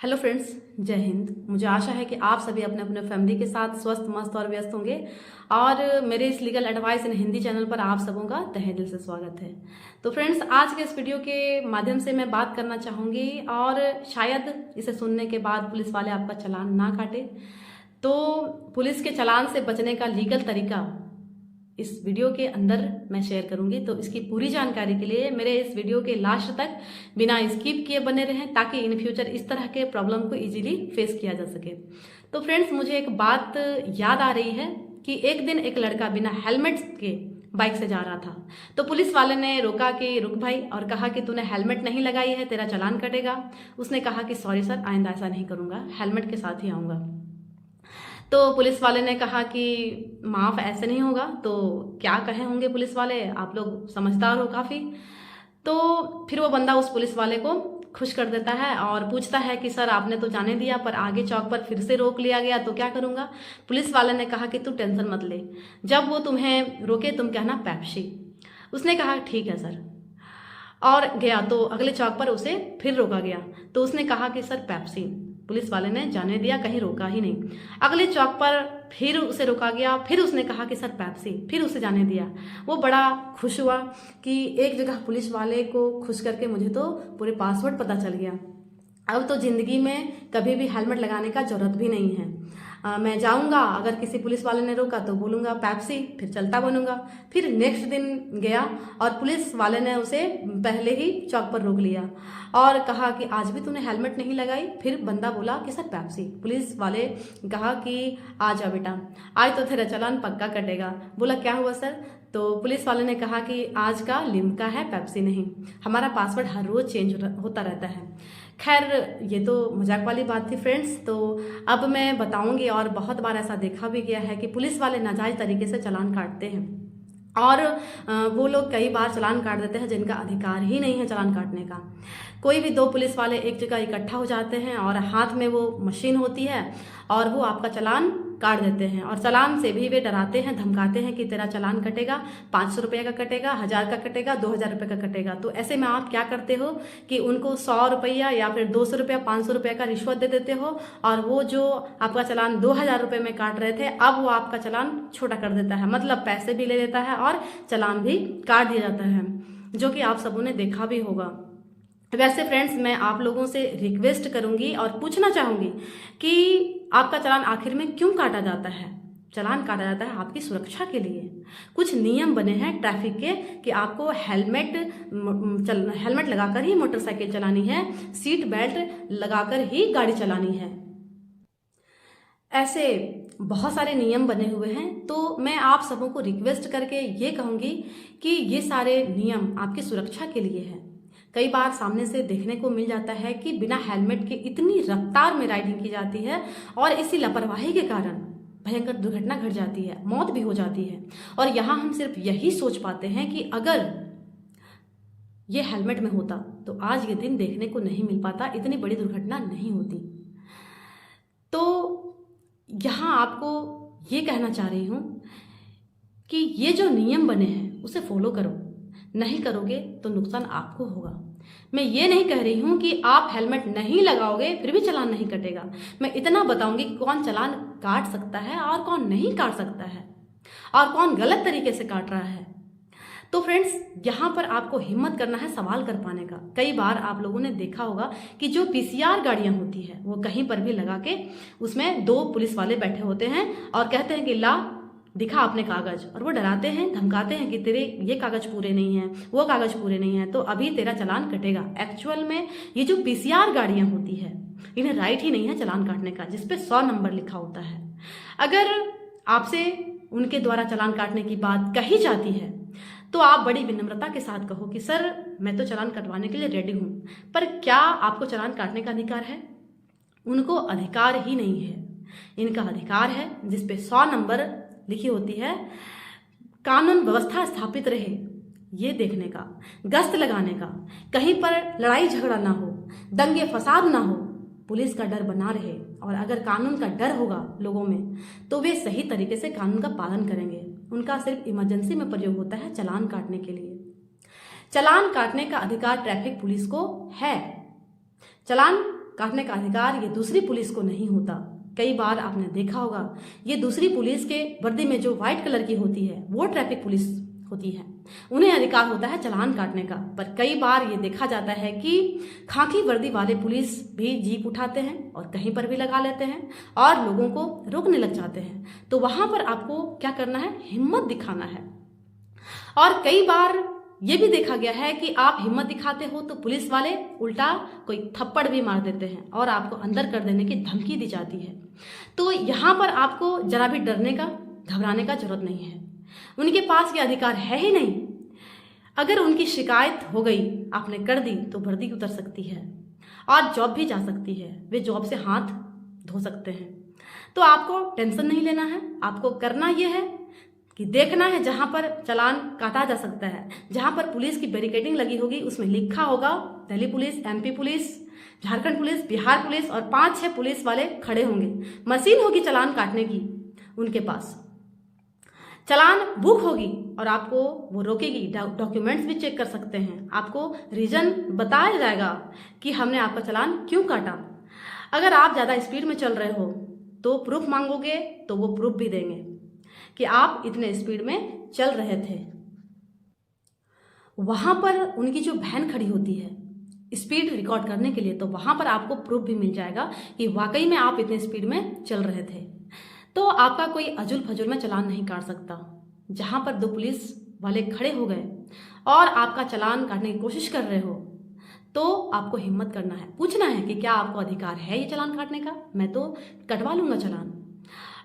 Hello friends, जय हिंद। मुझे आशा है कि आप सभी अपने अपने फैमिली के साथ स्वस्थ मस्त और व्यस्त होंगे और मेरे इस legal advice in Hindi channel पर आप सबों का तहे दिल से स्वागत है। तो फ्रेंड्स, आज के इस वीडियो के माध्यम से मैं बात करना चाहूँगी और शायद इसे सुनने के बाद पुलिस वाले आपका चालान ना काटे, तो पुलिस के चालान से बचने का लीगल तरीका इस वीडियो के अंदर मैं शेयर करूंगी। तो इसकी पूरी जानकारी के लिए मेरे इस वीडियो के लास्ट तक बिना स्किप किए बने रहें, ताकि इन फ्यूचर इस तरह के प्रॉब्लम को इजीली फेस किया जा सके। तो फ्रेंड्स, मुझे एक बात याद आ रही है कि एक दिन एक लड़का बिना हेलमेट के बाइक से जा रहा था। तो पुलिस वाले ने रोका कि रुक भाई, और कहा कि तूने हेलमेट नहीं लगाई है, तेरा चालान कटेगा। उसने कहा कि सॉरी सर, आइंदा ऐसा नहीं करूंगा, हेलमेट के साथ ही आऊँगा। तो पुलिस वाले ने कहा कि माफ़ ऐसे नहीं होगा। तो क्या कहे होंगे पुलिस वाले, आप लोग समझदार हो काफ़ी। तो फिर वो बंदा उस पुलिस वाले को खुश कर देता है और पूछता है कि सर, आपने तो जाने दिया, पर आगे चौक पर फिर से रोक लिया गया तो क्या करूँगा। पुलिस वाले ने कहा कि तू टेंशन मत ले, जब वो तुम्हें रोके तुम कहना पेप्सी। उसने कहा ठीक है सर, और गया। तो अगले चौक पर उसे फिर रोका गया, तो उसने कहा कि सर पेप्सी। पुलिस वाले ने जाने दिया, कहीं रोका ही नहीं। अगले चौक पर फिर उसे रोका गया, फिर उसने कहा कि सर पेप्सी, फिर उसे जाने दिया। वो बड़ा खुश हुआ कि एक जगह पुलिस वाले को खुश करके मुझे तो पूरे पासवर्ड पता चल गया। अब तो जिंदगी में कभी भी हेलमेट लगाने का जरूरत भी नहीं है। मैं जाऊंगा, अगर किसी पुलिस वाले ने रोका तो बोलूंगा पेप्सी, फिर चलता बनूंगा। फिर नेक्स्ट दिन गया और पुलिस वाले ने उसे पहले ही चौक पर रोक लिया और कहा कि आज भी तूने हेलमेट नहीं लगाई। फिर बंदा बोला कि सर पेप्सी। पुलिस वाले कहा कि आ जा बेटा, आज तो तेरा चालान पक्का कटेगा। बोला क्या हुआ सर। तो पुलिस वाले ने कहा कि आज का लिम्का है, पेप्सी नहीं। हमारा पासवर्ड हर रोज चेंज होता रहता है। खैर, ये तो मजाक वाली बात थी फ्रेंड्स। तो अब मैं बताऊंगी, और बहुत बार ऐसा देखा भी गया है कि पुलिस वाले नाजायज तरीके से चालान काटते हैं और वो लोग कई बार चालान काट देते हैं जिनका अधिकार ही नहीं है चालान काटने का। कोई भी दो पुलिस वाले एक जगह इकट्ठा हो जाते हैं और हाथ में वो मशीन होती है और वो आपका चालान काट देते हैं, और चालान से भी वे डराते हैं, धमकाते हैं कि तेरा चालान कटेगा, 500 रुपये का कटेगा, 1000 का कटेगा, 2000 रुपये का कटेगा। तो ऐसे में आप क्या करते हो कि उनको 100 रुपया या फिर 200 रुपया, 500 रुपये का रिश्वत दे देते हो, और वो जो आपका चालान 2000 रुपये में काट रहे थे, अब वो आपका चालान छोटा कर देता है, मतलब पैसे भी ले लेता है और चालान भी काट दिया जाता है, जो कि आप सबों ने देखा भी होगा। वैसे फ्रेंड्स, मैं आप लोगों से रिक्वेस्ट करूंगी और पूछना चाहूंगी कि आपका चालान आखिर में क्यों काटा जाता है। चालान काटा जाता है आपकी सुरक्षा के लिए। कुछ नियम बने हैं ट्रैफिक के कि आपको हेलमेट लगाकर ही मोटरसाइकिल चलानी है, सीट बेल्ट लगाकर ही गाड़ी चलानी है। ऐसे बहुत सारे नियम बने हुए हैं। तो मैं आप सबों को रिक्वेस्ट करके ये कहूंगी कि ये सारे नियम आपकी सुरक्षा के लिए है। कई बार सामने से देखने को मिल जाता है कि बिना हेलमेट के इतनी रफ्तार में राइडिंग की जाती है और इसी लापरवाही के कारण भयंकर दुर्घटना घट जाती है, मौत भी हो जाती है। और यहाँ हम सिर्फ यही सोच पाते हैं कि अगर ये हेलमेट में होता तो आज ये दिन देखने को नहीं मिल पाता, इतनी बड़ी दुर्घटना नहीं होती। तो यहाँ आपको ये कहना चाह रही हूँ कि ये जो नियम बने हैं उसे फॉलो करो, नहीं करोगे तो नुकसान आपको होगा। मैं ये नहीं कह रही हूं कि आप हेलमेट नहीं लगाओगे फिर भी चालान नहीं कटेगा। मैं इतना बताऊंगी कि कौन चालान काट सकता है और कौन नहीं काट सकता है, और कौन गलत तरीके से काट रहा है। तो फ्रेंड्स, यहाँ पर आपको हिम्मत करना है सवाल कर पाने का। कई बार आप लोगों ने देखा होगा कि जो पीसीआर गाड़ियां होती है वो कहीं पर भी लगा के उसमें 2 पुलिस वाले बैठे होते हैं और कहते हैं कि ला दिखा अपने कागज, और वो डराते हैं, धमकाते हैं कि तेरे ये कागज पूरे नहीं हैं, वो कागज पूरे नहीं है, तो अभी तेरा चालान कटेगा। एक्चुअल में ये जो पीसीआर गाड़ियां होती है इन्हें राइट ही नहीं है चालान काटने का, जिसपे 100 नंबर लिखा होता है। अगर आपसे उनके द्वारा चालान काटने की बात कही जाती है तो आप बड़ी विनम्रता के साथ कहो कि सर, मैं तो चालान कटवाने के लिए रेडी हूं, पर क्या आपको चालान काटने का अधिकार है? उनको अधिकार ही नहीं है। इनका अधिकार है जिसपे 100 नंबर लिखी होती है, कानून व्यवस्था स्थापित रहे ये देखने का, गश्त लगाने का, कहीं पर लड़ाई झगड़ा ना हो, दंगे फसाद ना हो, पुलिस का डर बना रहे। और अगर कानून का डर होगा लोगों में तो वे सही तरीके से कानून का पालन करेंगे। उनका सिर्फ इमरजेंसी में प्रयोग होता है चालान काटने के लिए। चालान काटने का अधिकार ट्रैफिक पुलिस को है। चालान काटने का अधिकार ये दूसरी पुलिस को नहीं होता। कई बार आपने देखा होगा ये दूसरी पुलिस के वर्दी में जो व्हाइट कलर की होती है वो ट्रैफिक पुलिस होती है, उन्हें अधिकार होता है चालान काटने का। पर कई बार ये देखा जाता है कि खाकी वर्दी वाले पुलिस भी जीप उठाते हैं और कहीं पर भी लगा लेते हैं और लोगों को रोकने लग जाते हैं। तो वहां पर आपको क्या करना है, हिम्मत दिखाना है। और कई बार ये भी देखा गया है कि आप हिम्मत दिखाते हो तो पुलिस वाले उल्टा कोई थप्पड़ भी मार देते हैं और आपको अंदर कर देने की धमकी दी जाती है। तो यहाँ पर आपको जरा भी डरने का, घबराने का जरूरत नहीं है। उनके पास ये अधिकार है ही नहीं। अगर उनकी शिकायत हो गई, आपने कर दी, तो वर्दी उतर सकती है और जॉब भी जा सकती है, वे जॉब से हाथ धो सकते हैं। तो आपको टेंशन नहीं लेना है। आपको करना यह है कि देखना है जहां पर चालान काटा जा सकता है, जहां पर पुलिस की बैरिकेडिंग लगी होगी, उसमें लिखा होगा Delhi police, MP police, Jharkhand police, Bihar police और 5-6 पुलिस वाले खड़े होंगे। मशीन होगी चालान काटने की उनके पास, चालान बुक होगी और आपको वो रोकेगी। डॉक्यूमेंट्स भी चेक कर सकते हैं, आपको रीजन बताया जाएगा कि हमने आपका चालान क्यों काटा। अगर आप ज़्यादा स्पीड में चल रहे हो तो प्रूफ मांगोगे तो वो प्रूफ भी देंगे कि आप इतने स्पीड में चल रहे थे। वहां पर उनकी जो वैन खड़ी होती है स्पीड रिकॉर्ड करने के लिए, तो वहां पर आपको प्रूफ भी मिल जाएगा कि वाकई में आप इतने स्पीड में चल रहे थे। तो आपका कोई अजुल फजुल में चालान नहीं काट सकता। जहां पर 2 पुलिस वाले खड़े हो गए और आपका चालान काटने की कोशिश कर रहे हो तो आपको हिम्मत करना है, पूछना है कि क्या आपको अधिकार है ये चालान काटने का, मैं तो कटवा लूंगा चालान।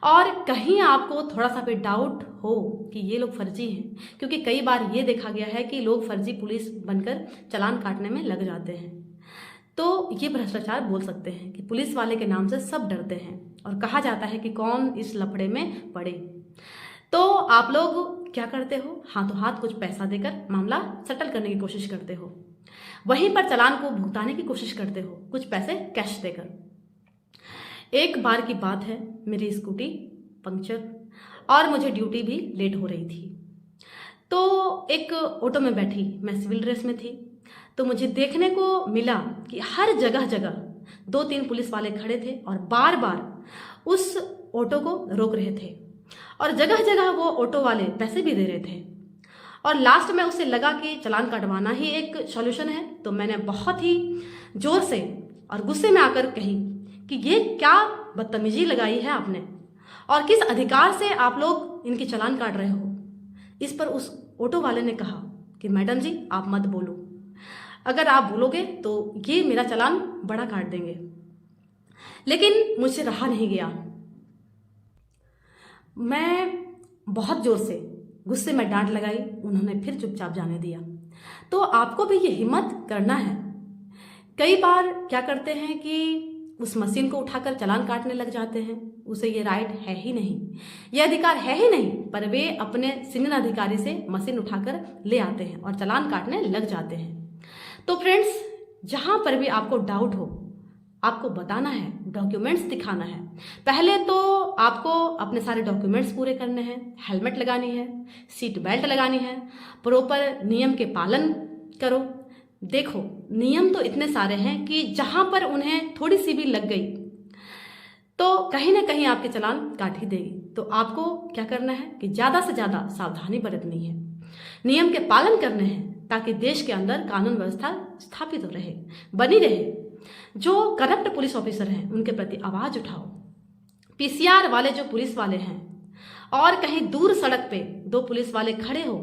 और कहीं आपको थोड़ा सा भी डाउट हो कि ये लोग फर्जी हैं, क्योंकि कई बार ये देखा गया है कि लोग फर्जी पुलिस बनकर चालान काटने में लग जाते हैं, तो ये भ्रष्टाचार बोल सकते हैं कि पुलिस वाले के नाम से सब डरते हैं और कहा जाता है कि कौन इस लफड़े में पड़े। तो आप लोग क्या करते हो, हाथों हाथ कुछ पैसा देकर मामला सेटल करने की कोशिश करते हो, वहीं पर चालान को भुगताने की कोशिश करते हो कुछ पैसे कैश देकर। एक बार की बात है, मेरी स्कूटी पंक्चर और मुझे ड्यूटी भी लेट हो रही थी। तो एक ऑटो में बैठी, मैं सिविल ड्रेस में थी, तो मुझे देखने को मिला कि हर जगह जगह 2-3 पुलिस वाले खड़े थे और बार बार उस ऑटो को रोक रहे थे और जगह जगह वो ऑटो वाले पैसे भी दे रहे थे। और लास्ट में उसे लगा कि चालान कटवाना ही एक सॉल्यूशन है, तो मैंने बहुत ही जोर से और गुस्से में आकर कही कि ये क्या बदतमीजी लगाई है आपने और किस अधिकार से आप लोग इनकी चालान काट रहे हो। इस पर उस ऑटो वाले ने कहा कि मैडम जी आप मत बोलो, अगर आप बोलोगे तो ये मेरा चालान बड़ा काट देंगे। लेकिन मुझसे रहा नहीं गया, मैं बहुत जोर से गुस्से में डांट लगाई, उन्होंने फिर चुपचाप जाने दिया। तो आपको भी ये हिम्मत करना है। कई बार क्या करते हैं कि उस मशीन को उठाकर चालान काटने लग जाते हैं, उसे ये राइट है ही नहीं, ये अधिकार है ही नहीं, पर वे अपने सीनियर अधिकारी से मशीन उठाकर ले आते हैं और चालान काटने लग जाते हैं। तो फ्रेंड्स, जहां पर भी आपको डाउट हो आपको बताना है, डॉक्यूमेंट्स दिखाना है। पहले तो आपको अपने सारे डॉक्यूमेंट्स पूरे करने हैं, हेलमेट लगानी है, सीट बेल्ट लगानी है, प्रॉपर नियम के पालन करो। देखो नियम तो इतने सारे हैं कि जहां पर उन्हें थोड़ी सी भी लग गई तो कहीं ना कहीं आपके चालान काट ही देगी। तो आपको क्या करना है कि ज़्यादा से ज़्यादा सावधानी बरतनी है, नियम के पालन करने हैं ताकि देश के अंदर कानून व्यवस्था स्थापित रहे, बनी रहे। जो करप्ट पुलिस ऑफिसर हैं उनके प्रति आवाज़ उठाओ। पीसीआर वाले जो पुलिस वाले हैं और कहीं दूर सड़क पे 2 पुलिस वाले खड़े हो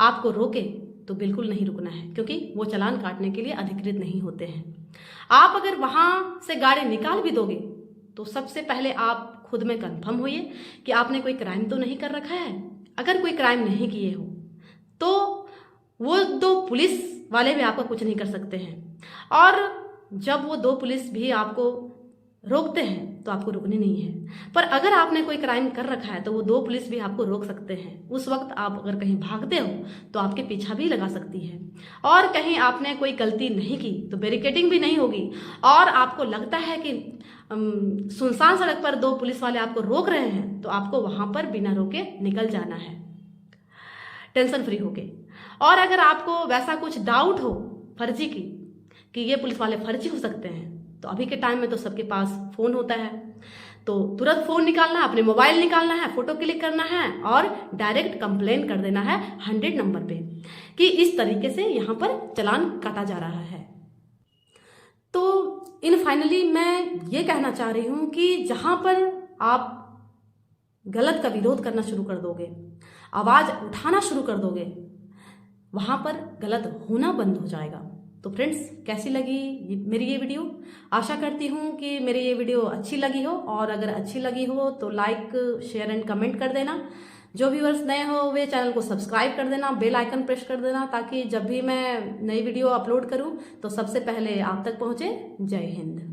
आपको रोके तो बिल्कुल नहीं रुकना है, क्योंकि वो चालान काटने के लिए अधिकृत नहीं होते हैं। आप अगर वहां से गाड़ी निकाल भी दोगे तो सबसे पहले आप खुद में कंफर्म होइए कि आपने कोई क्राइम तो नहीं कर रखा है। अगर कोई क्राइम नहीं किए हो तो वो 2 पुलिस वाले भी आपका कुछ नहीं कर सकते हैं। और जब वो 2 पुलिस भी आपको रोकते हैं तो आपको रुकनी नहीं है। पर अगर आपने कोई क्राइम कर रखा है तो वो 2 पुलिस भी आपको रोक सकते हैं। उस वक्त आप अगर कहीं भागते हो तो आपके पीछा भी लगा सकती है। और कहीं आपने कोई गलती नहीं की तो बैरिकेडिंग भी नहीं होगी और आपको लगता है कि सुनसान सड़क पर 2 पुलिस वाले आपको रोक रहे हैं तो आपको वहां पर बिना रोके निकल जाना है, टेंशन फ्री होके। और अगर आपको वैसा कुछ डाउट हो फर्जी की कि ये पुलिस वाले फर्जी हो सकते हैं तो अभी के टाइम में तो सबके पास फ़ोन होता है, तो तुरंत फ़ोन निकालना है, अपने मोबाइल निकालना है, फ़ोटो क्लिक करना है और डायरेक्ट कंप्लेन कर देना है 100 नंबर पे कि इस तरीके से यहाँ पर चालान काटा जा रहा है। तो इन फाइनली मैं ये कहना चाह रही हूँ कि जहाँ पर आप गलत का विरोध करना शुरू कर दोगे, आवाज़ उठाना शुरू कर दोगे, वहाँ पर गलत होना बंद हो जाएगा। तो फ्रेंड्स, कैसी लगी मेरी ये वीडियो? आशा करती हूँ कि मेरी ये वीडियो अच्छी लगी हो, और अगर अच्छी लगी हो तो लाइक, शेयर एंड कमेंट कर देना। जो व्यूअर्स नए हो वे चैनल को सब्सक्राइब कर देना, बेल आइकन प्रेस कर देना, ताकि जब भी मैं नई वीडियो अपलोड करूँ तो सबसे पहले आप तक पहुँचे। जय हिंद।